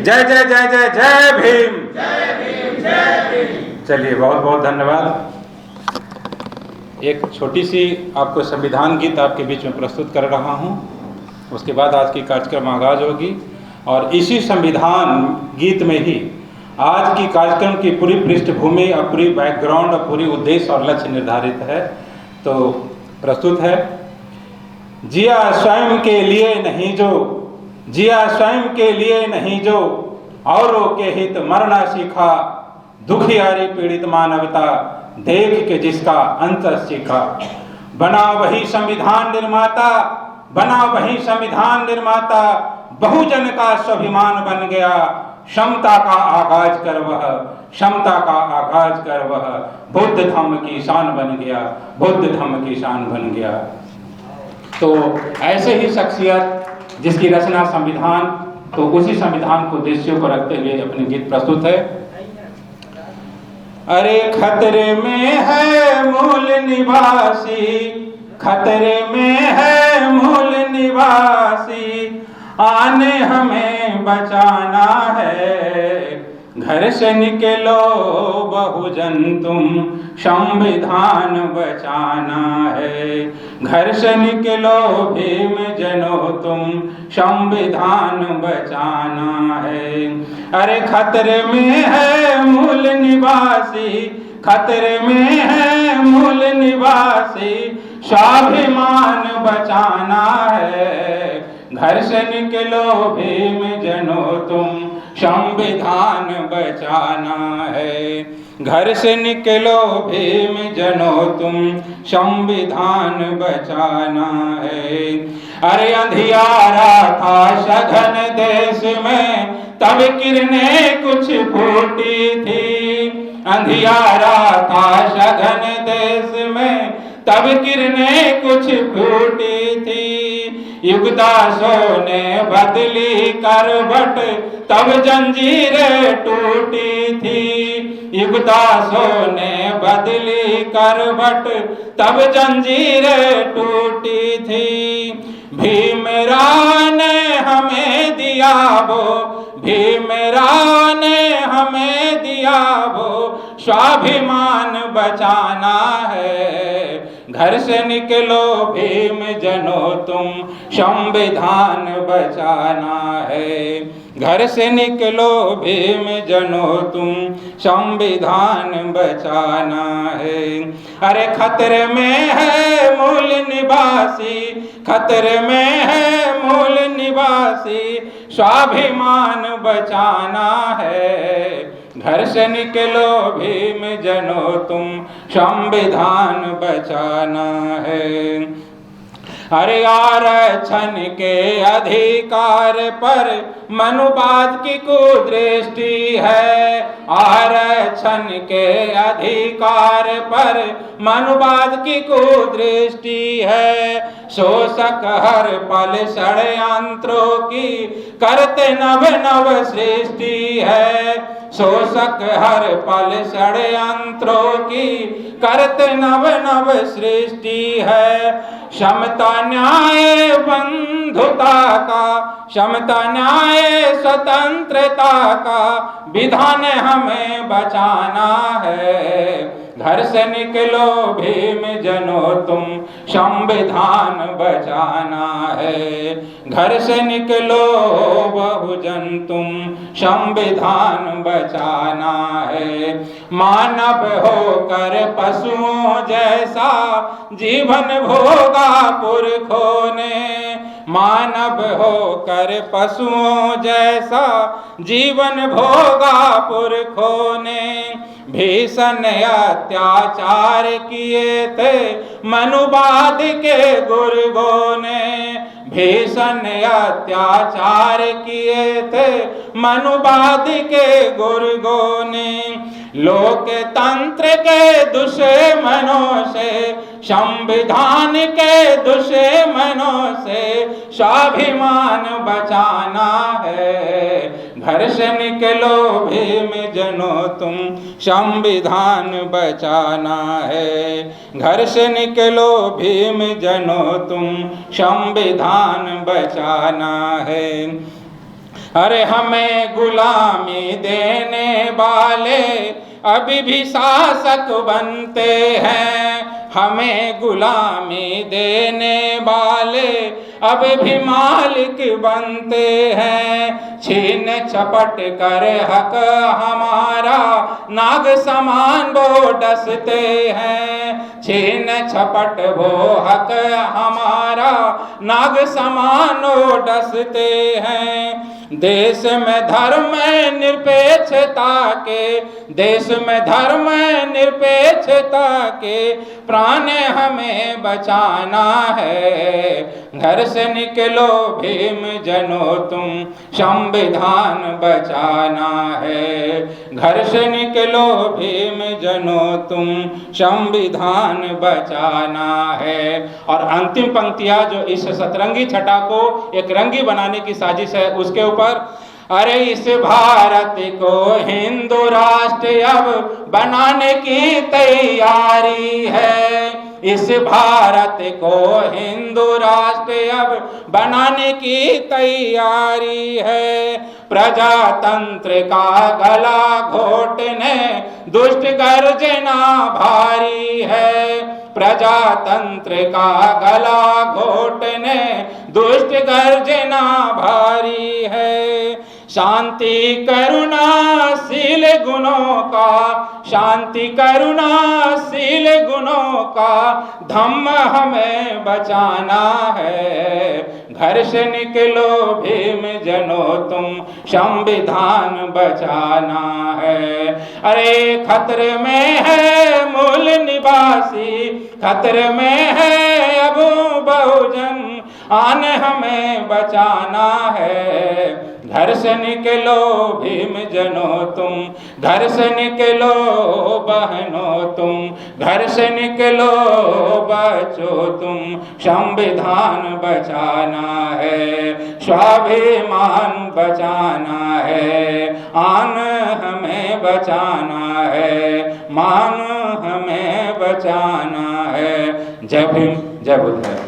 जय जय जय जय जय भीम। जय भीम, जय भीम। चलिए, बहुत बहुत धन्यवाद। एक छोटी सी आपको संविधान गीत आपके बीच में प्रस्तुत कर रहा हूँ, उसके बाद आज की कार्यक्रम आगाज होगी। और इसी संविधान गीत में ही आज की कार्यक्रम की पूरी पृष्ठभूमि और पूरी बैकग्राउंड और पूरी उद्देश्य और लक्ष्य निर्धारित है। तो प्रस्तुत है। जिया स्वयं के लिए नहीं जो, जिया स्वयं के लिए नहीं जो, औरों के हित मरना सीखा, दुखियारी पीड़ित मानवता देख के जिसका अंत सीखा। बना वही संविधान निर्माता, बना वही संविधान निर्माता, बहुजन का स्वाभिमान बन गया। क्षमता का आगाज कर वह, क्षमता का आगाज कर वह, बुद्ध धम्म की शान बन गया, बुद्ध धम्म की शान बन गया। तो ऐसे ही शख्सियत जिसकी रचना संविधान, तो उसी संविधान को उद्देश्यों को रखते हुए अपने गीत प्रस्तुत है। अरे खतरे में है मूल निवासी, खतरे में है मूल निवासी, आने हमें बचाना है। घर से निकलो बहुजन तुम, संविधान बचाना है। घर से निकलो भीम जनो तुम, संविधान बचाना है। अरे खतरे में है मूल निवासी, खतरे में है मूल निवासी, स्वाभिमान बचाना है। घर से निकलो भीम जनो तुम, संविधान बचाना है। घर से निकलो भीम जनो तुम, संविधान बचाना है। अरे अंधियारा था सघन देश में, तब किरणें कुछ फूटी थी। अंधियारा था सघन देश में, तब किरणें कुछ फूटी थी। युगदासों ने बदली करवट, तब जंजीरें टूटी थी। युगदासों ने बदली करवट, तब जंजीरें टूटी थी। भीमराव ने हमें दिया वो, भीमराव ने हमें दिया वो, स्वाभिमान बचाना है। घर से निकलो भीम जनो तुम, संविधान बचाना है। घर से निकलो भीम जनो तुम, संविधान बचाना है। अरे खतरे में है मूल निवासी, खतरे में है मूल निवासी, स्वाभिमान बचाना है। घर से निकलो भीम जनो तुम, संविधान बचाना है। अरे आरक्षण के अधिकार पर मनुवाद की कुदृष्टि है। आरक्षण के अधिकार पर मनुवाद की कुदृष्टि है। शोषक हर पल षड्यंत्रों की करते नव नव सृष्टि है। शोषक हर पल षड्यंत्रों की करते नव नव सृष्टि है। समता न्याय बंधुता का, समता न्याय स्वतंत्रता का विधान हमें बचाना है। घर से निकलो भीम जनो तुम, संविधान बचाना है। घर से निकलो बहुजन तुम, संविधान बचाना है। मानव होकर पशुओं जैसा जीवन भोगा पुरखों ने। मानव होकर पशुओं जैसा जीवन भोगा पुरखों ने। भीषण अत्याचार किए थे मनुवाद के गुरगों ने। भीषण अत्याचार किए थे मनुवाद के गुरगों ने। लोकतंत्र के दुश्मनों से, संविधान के दुश्मनों से स्वाभिमान बचाना है। घर से निकलो भीम जनो तुम, संविधान बचाना है। घर से निकलो भीम जनो तुम, संविधान बचाना है। अरे हमें गुलामी देने वाले अभी भी शासक बनते हैं, हमें गुलामी देने वाले अब भी मालिक बनते हैं। छीन छपट कर हक हमारा नाग समान वो डसते हैं, छीन छपट वो हक हमारा नाग समान वो डसते हैं। देश में धर्म निरपेक्षता के, देश में धर्म निरपेक्षता के प्राण हमें बचाना है। घर से निकलो भीम जनो तुम संविधान बचाना है, घर से निकलो भीम जनो तुम संविधान बचाना है। और अंतिम पंक्तियां जो इस सतरंगी छटा को एक रंगी बनाने की साजिश है उसके ऊपर, अरे इस भारत को हिंदू राष्ट्र अब बनाने की तैयारी है, इस भारत को हिंदू राष्ट्र अब बनाने की तैयारी है। प्रजातंत्र का गला घोटने दुष्ट गर्जना भारी है, प्रजातंत्र का गला घोटने दुष्ट गर्जना भारी है। शांति करुणाशील गुणों का, शांति करुणाशील गुणों का धम्म हमें बचाना है। घर से निकलो भीम जनो तुम संविधान बचाना है। अरे खतरे में है मूल निवासी, खतरे में है अब बहुजन, आन हमें बचाना है। घर से निकलो भीम जनो तुम, घर से निकलो बहनों तुम, घर से निकलो बच्चों तुम, संविधान बचाना है, स्वाभिमान बचाना है, आन हमें बचाना है, मान हमें बचाना है। जय भीम, जय बुद्ध।